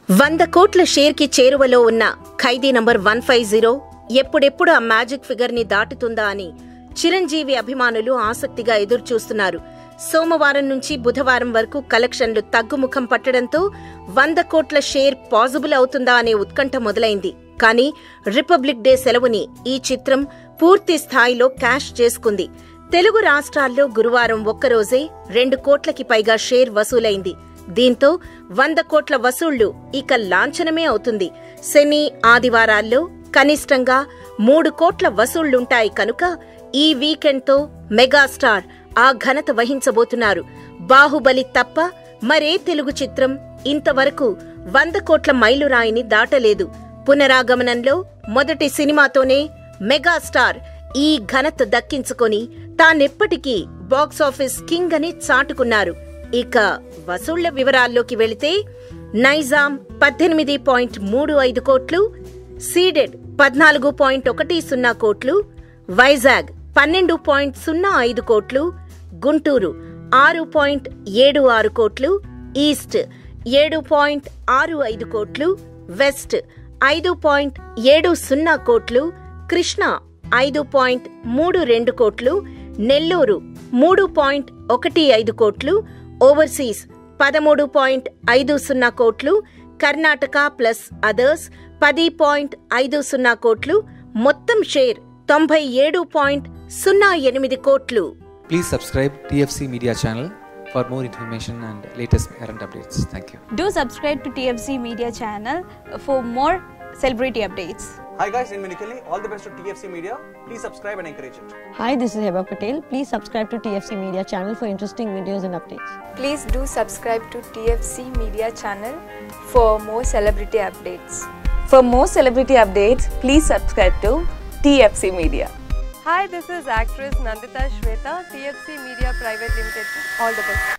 100 కోట్ల షేర్ కి చేరువలో ఉన్న ఖైదీ నంబర్ 150 ఎప్పుడెప్పుడు ఆ మ్యాజిక్ ఫిగర్ ని దాటుతుందా అని చిరంజీవి అభిమానులు ఆసక్తిగా ఎదురుచూస్తున్నారు. సోమవారం నుంచి బుధవారం వరకు కలెక్షన్లు తగ్గుముఖం పట్టడంతో 100 కోట్ల షేర్ పాజిబుల్ అవుతుందా అనే ఉత్కంఠ మొదలైంది. కానీ రిపబ్లిక్ డే సెలవుని ఈ చిత్రం పూర్తి స్థాయిలో క్యాష్ చేసుకుంది. తెలుగు రాష్ట్రాల్లో గురువారం ఒక్కరోజే 2 కోట్లకి పైగా షేర్ వసూలైంది. దీంతో 100 కోట్ల వసూళ్లు ఇక లాంఛనమే అవుతుంది. శని, ఆదివారాల్లో కనిష్టంగా 3 కోట్ల వసూళ్లుంటాయి కనుక ఈ వీకెండ్తో మెగాస్టార్ ఆ ఘనత వహించబోతున్నారు. బాహుబలి తప్ప మరే తెలుగు చిత్రం ఇంతవరకు 100 కోట్ల మైలురాయిని దాటలేదు. పునరాగమనంలో మొదటి సినిమాతోనే మెగాస్టార్ ఈ ఘనత దక్కించుకొని తానెప్పటికీ బాక్సాఫీస్ కింగ్ అని చాటుకున్నారు. ఇక వసూళ్ల వివరాల్లోకి వెళితే నైజాం 18.35 కోట్లు, సీడెడ్ 14.10 కోట్లు, వైజాగ్ 12.05 కోట్లు, గుంటూరు 6.76 కోట్లు, ఈస్ట్ 7.65 కోట్లు, వెస్ట్ 5.70 కోట్లు, కృష్ణా 5.32 కోట్లు, నెల్లూరు 3.15 కోట్లు, ఓవర్సీస్ 13.50 కోట్లు, కర్ణాటక ప్లస్ అదర్స్ 10.50 కోట్లు, మొత్తం షేర్ 97.08 కోట్లు. Please subscribe TFC Media channel for more information and latest current updates. Thank you. Do subscribe to TFC Media channel for more celebrity updates. Hi guys, in Minikali, all the best to TFC Media. Please subscribe and encourage it. Hi, this is Heba Patel. Please subscribe to TFC Media channel for interesting videos and updates. Please do subscribe to TFC Media channel for more celebrity updates. For more celebrity updates, please subscribe to TFC Media. Hi, this is actress Nandita Shweta, TFC Media Private Limited. All the best.